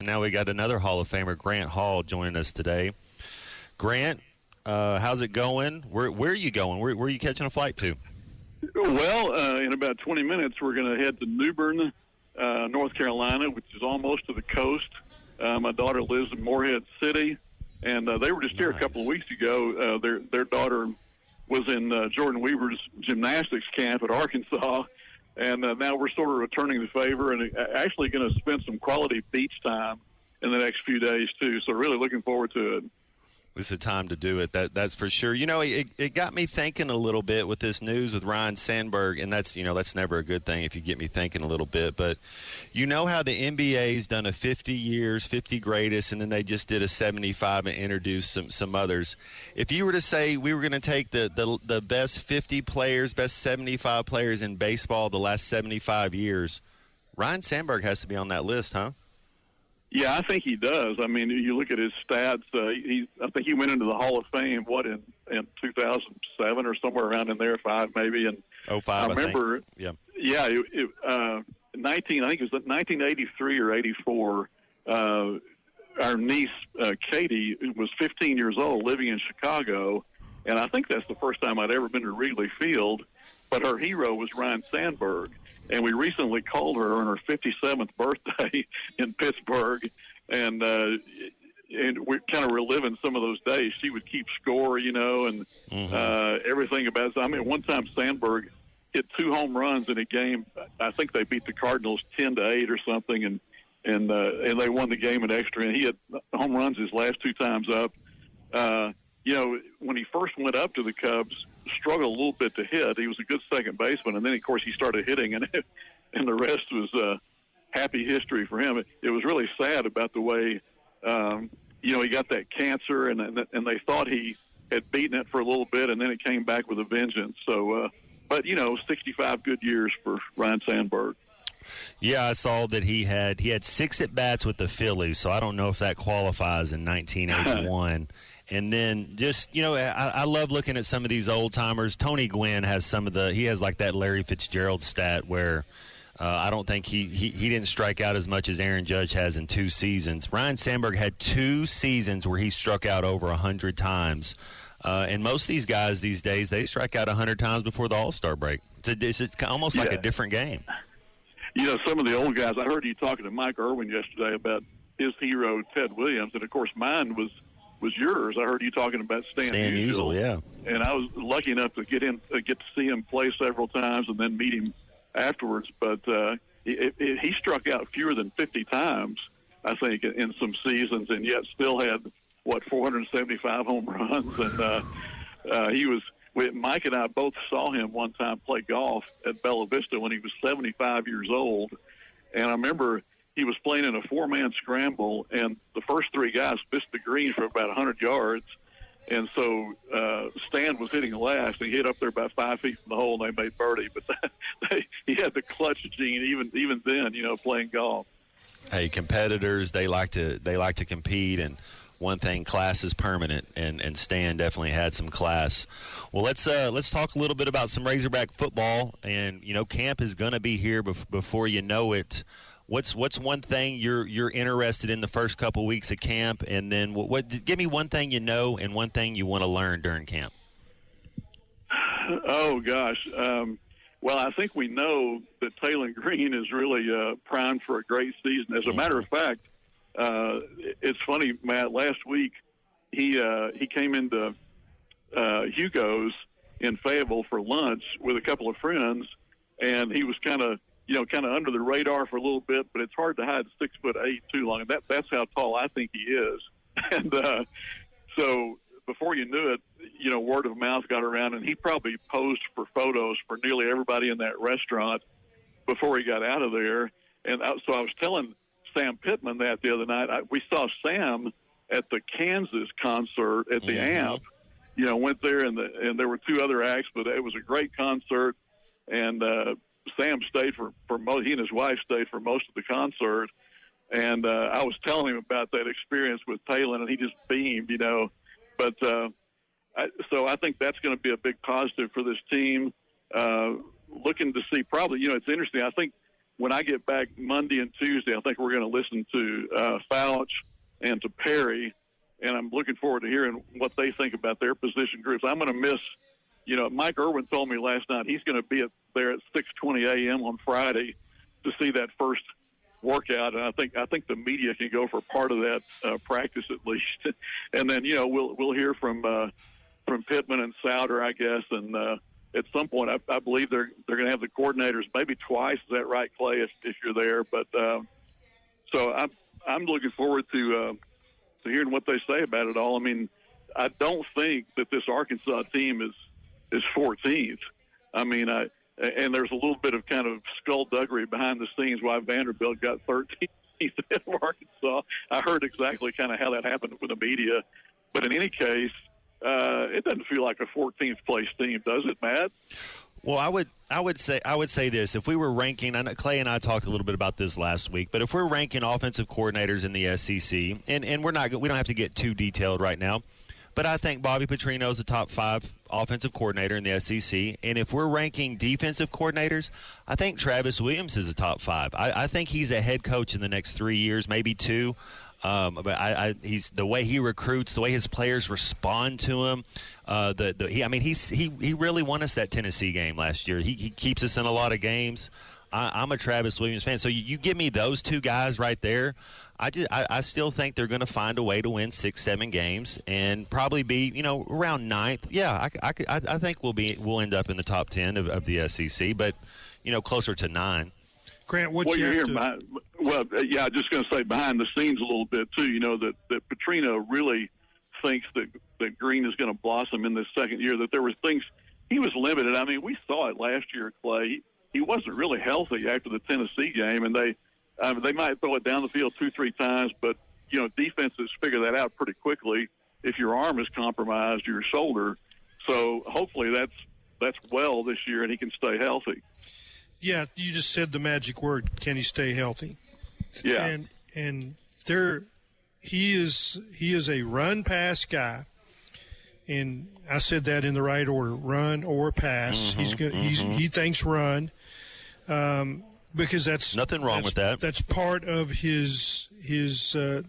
And now we got another Hall of Famer, Grant Hall, joining us today. Grant, how's it going? Where are you going? Where are you catching a flight to? Well, in about 20 minutes, we're going to head to New Bern, North Carolina, which is almost to the coast. My daughter lives in Morehead City, and they were just here a couple of weeks ago. Their daughter was in Jordan Weaver's gymnastics camp at Arkansas, and now we're sort of returning the favor and actually going to spend some quality beach time in the next few days, too. So really looking forward to it. This is the time to do it. That's for sure. You know, it got me thinking a little bit with this news with Ryne Sandberg, and that's never a good thing if you get me thinking a little bit. But you know how the NBA's done a 50 years, 50 greatest, and then they just did a 75 and introduced some others. If you were to say we were going to take the best 50 players, best 75 players in baseball the last 75 years, Ryne Sandberg has to be on that list, huh? Yeah, I think he does. I mean, you look at his stats. I think he went into the Hall of Fame, in 2007 or somewhere around in there, 5 maybe. And 05, I remember, I think. Yeah, I think it was 1983 or 84. Our niece, Katie, was 15 years old, living in Chicago, and I think that's the first time I'd ever been to Wrigley Field. But her hero was Ryne Sandberg. And we recently called her on her 57th birthday in Pittsburgh, and we're kind of reliving some of those days. She would keep score, and everything about it. I mean, one time Sandberg hit 2 home runs in a game. I think they beat the Cardinals 10-8 or something, and they won the game in extra. And he hit home runs his last 2 times up. When he first went up to the Cubs, struggled a little bit to hit. He was a good second baseman, and then, of course, he started hitting, and the rest was happy history for him. It was really sad about the way, he got that cancer, and they thought he had beaten it for a little bit, and then it came back with a vengeance. So, but 65 good years for Ryne Sandberg. Yeah, I saw that he had 6 at-bats with the Phillies, so I don't know if that qualifies in 1981. And then just, I love looking at some of these old-timers. Tony Gwynn has he has like that Larry Fitzgerald stat where I don't think he didn't strike out as much as Aaron Judge has in 2 seasons. Ryne Sandberg had 2 seasons where he struck out over 100 times. And most of these guys these days, they strike out 100 times before the All-Star break. It's almost like a different game. Some of the old guys, I heard you talking to Mike Irwin yesterday about his hero, Ted Williams, and, of course, mine was yours. I heard you talking about Stan Musial, yeah. And I was lucky enough to get to see him play several times and then meet him afterwards. But he struck out fewer than 50 times, I think, in some seasons, and yet still had 475 home runs. And Mike and I both saw him one time play golf at Bella Vista when he was 75 years old, and I remember he was playing in a 4-man scramble, and the first 3 guys missed the green for about 100 yards. And so Stan was hitting last, and he hit up there about 5 feet from the hole, and they made birdie. But he had the clutch gene even then, playing golf. Hey, competitors, they like to compete, and one thing, class is permanent, and Stan definitely had some class. Well, let's talk a little bit about some Razorback football, and camp is going to be here before you know it. What's one thing you're interested in the first couple weeks of camp, and then give me one thing and one thing you want to learn during camp. Oh gosh, well I think we know that Taylen Green is really primed for a great season. As a matter of fact, it's funny, Matt. Last week he came into Hugo's in Fayetteville for lunch with a couple of friends, and he was kind of under the radar for a little bit, but it's hard to hide 6'8" too long. And that's how tall I think he is. And so before you knew it, word of mouth got around, and he probably posed for photos for nearly everybody in that restaurant before he got out of there. And so I was telling Sam Pittman that the other night. We saw Sam at the Kansas concert at the AMP. Went there, and there were 2 other acts, but it was a great concert. And Sam stayed for most. He and his wife stayed for most of the concert, and I was telling him about that experience with Taylen, and he just beamed, But so I think that's going to be a big positive for this team. Looking to see, probably, it's interesting. I think when I get back Monday and Tuesday, I think we're going to listen to Fouch and to Perry, and I'm looking forward to hearing what they think about their position groups. I'm going to miss, Mike Irwin told me last night he's going to be there at 6:20 a.m. on Friday to see that first workout, and I think the media can go for part of that practice at least, and then we'll hear from Pittman and Souter, I guess, and at some point I believe they're going to have the coordinators maybe twice. Is that right, Clay? If you're there, but so I'm looking forward to hearing what they say about it all. I mean, I don't think that this Arkansas team is 14th. I mean, and there's a little bit of kind of skullduggery behind the scenes why Vanderbilt got 13th in Arkansas. I heard exactly kind of how that happened with the media. But in any case, it doesn't feel like a 14th place team, does it, Matt? Well, I would say this. If we were ranking, I know Clay and I talked a little bit about this last week, but if we're ranking offensive coordinators in the SEC, and we don't have to get too detailed right now, but I think Bobby Petrino is a top 5 offensive coordinator in the SEC. And if we're ranking defensive coordinators, I think Travis Williams is a top 5. I think he's a head coach in the next 3 years, maybe 2. But he's the way he recruits, the way his players respond to him. He really won us that Tennessee game last year. He keeps us in a lot of games. I'm a Travis Williams fan. So you give me those 2 guys right there. I still think they're going to find a way to win 6-7 games and probably be around 9th. Yeah, I think we'll end up in the top 10 of the SEC, but closer to 9. Grant, I'm just going to say behind the scenes a little bit too. That Petrino really thinks that Green is going to blossom in this second year. That there were things he was limited. I mean, we saw it last year, Clay. He wasn't really healthy after the Tennessee game, and they might throw it down the field 2-3 times, but defenses figure that out pretty quickly. If your arm is compromised, your shoulder. So hopefully that's well this year, and he can stay healthy. Yeah, you just said the magic word. Can he stay healthy? Yeah, and he is a run pass guy, and I said that in the right order: run or pass. He thinks run. Because that's nothing wrong with that. That's part of his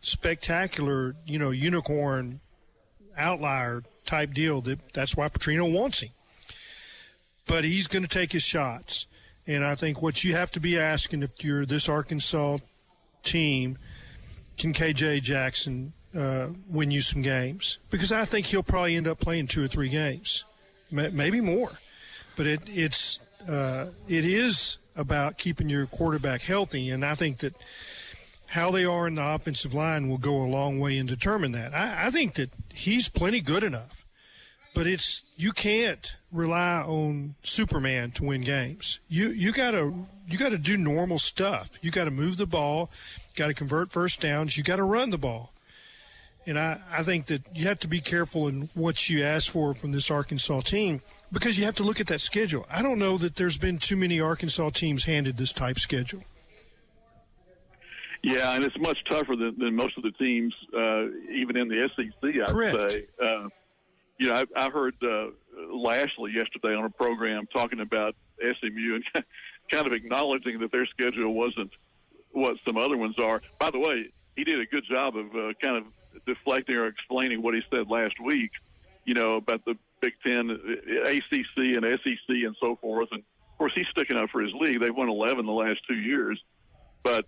spectacular, unicorn outlier type deal. That's why Petrino wants him. But he's going to take his shots, and I think what you have to be asking if you're this Arkansas team, can KJ Jackson win you some games? Because I think he'll probably end up playing 2 or 3 games, maybe more. But it is about keeping your quarterback healthy, and I think that how they are in the offensive line will go a long way in determining that. I think that he's plenty good enough, but you can't rely on Superman to win games. You gotta do normal stuff. You got to move the ball, got to convert first downs, you got to run the ball. And I think that you have to be careful in what you ask for from this Arkansas team, because you have to look at that schedule. I don't know that there's been too many Arkansas teams handed this type schedule. Yeah, and it's much tougher than most of the teams, even in the SEC, I'd Correct. say. I heard Lashley yesterday on a program talking about SMU and kind of acknowledging that their schedule wasn't what some other ones are. By the way, he did a good job of kind of deflecting or explaining what he said last week, about the Big Ten, ACC and SEC and so forth. And, of course, he's sticking up for his league. They've won 11 the last 2 years. But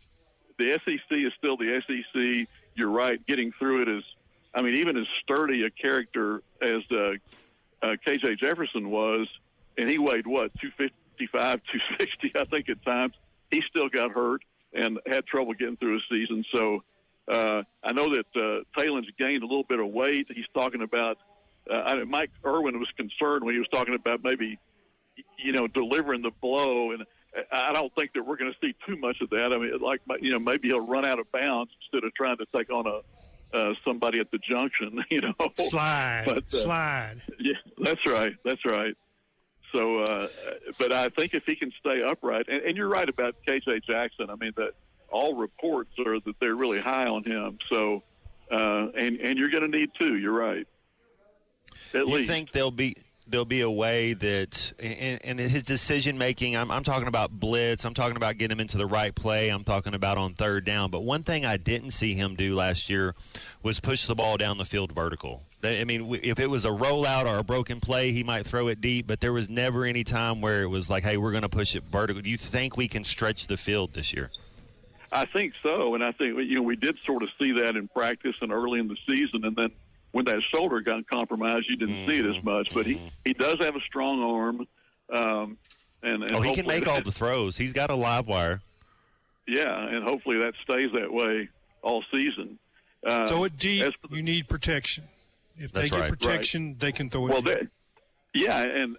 the SEC is still the SEC. You're right. Getting through it is, even as sturdy a character as KJ Jefferson was, and he weighed, 255, 260, I think, at times. He still got hurt and had trouble getting through his season. So I know that Taylen's gained a little bit of weight. He's talking about Mike Irwin was concerned when he was talking about maybe, delivering the blow. And I don't think that we're going to see too much of that. Maybe he'll run out of bounds instead of trying to take on somebody at the junction, Slide. Yeah, that's right. So, but I think if he can stay upright, and you're right about KJ Jackson. That all reports are that they're really high on him. So, and you're going to need 2. You're right. At least. Think they'll be? there'll be a way that, and his decision making, I'm talking about blitz, I'm talking about getting him into the right play, I'm talking about on third down. But one thing I didn't see him do last year was push the ball down the field vertical. I mean, if it was a rollout or a broken play, he might throw it deep, but there was never any time where it was like, hey, we're going to push it vertical. Do you think we can stretch the field this year? I think so, and I think we did sort of see that in practice and early in the season, and then when that shoulder got compromised, you didn't see it as much. But he does have a strong arm, and he can make all the throws. He's got a live wire. Yeah, and hopefully that stays that way all season. Throw it deep. You need protection. If they get protection, they can throw it deep. Yeah, and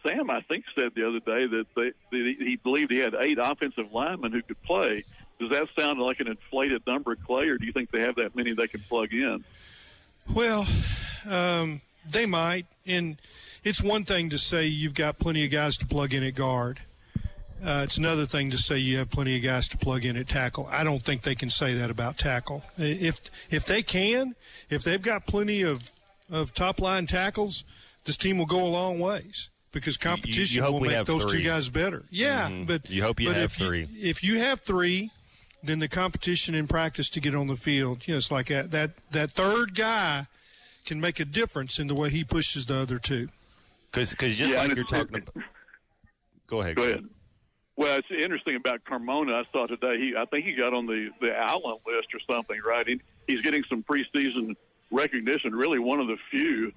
Sam, I think, said the other day that he believed he had 8 offensive linemen who could play. Does that sound like an inflated number, Clay, or do you think they have that many they can plug in? Well, they might. And it's one thing to say you've got plenty of guys to plug in at guard. It's another thing to say you have plenty of guys to plug in at tackle. I don't think they can say that about tackle. If they can, if they've got plenty of top-line tackles, this team will go a long ways because competition will make those 2 guys better. Yeah, but you hope you have 3. If you have 3, then the competition in practice to get on the field, it's like that third guy can make a difference in the way he pushes the other 2. Because just like you're talking about – Go ahead. Well, it's interesting about Carmona. I saw today, I think he got on the Allen list or something, right? He's getting some preseason recognition, really one of the few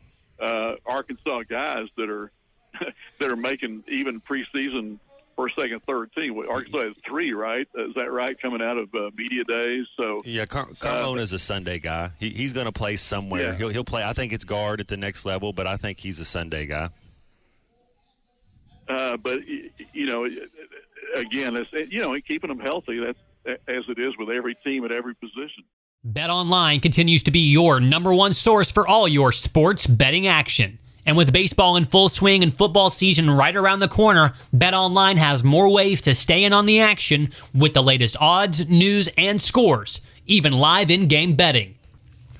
Arkansas guys that are making even preseason first, second, third team. Arkansas has 3, right? Is that right? Coming out of media days. So yeah, Carmona is a Sunday guy. He's going to play somewhere. Yeah. He'll play. I think it's guard at the next level, but I think he's a Sunday guy. But again, it's, keeping them healthy. That's as it is with every team at every position. BetOnline continues to be your number one source for all your sports betting action. And with baseball in full swing and football season right around the corner, BetOnline has more ways to stay in on the action with the latest odds, news, and scores, even live in-game betting.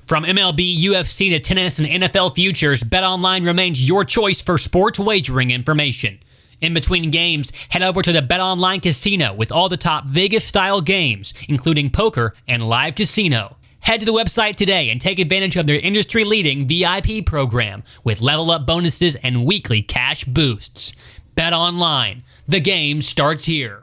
From MLB, UFC to tennis and NFL futures, BetOnline remains your choice for sports wagering information. In between games, head over to the BetOnline Casino with all the top Vegas-style games, including poker and live casino. Head to the website today and take advantage of their industry-leading VIP program with level-up bonuses and weekly cash boosts. BetOnline. The game starts here.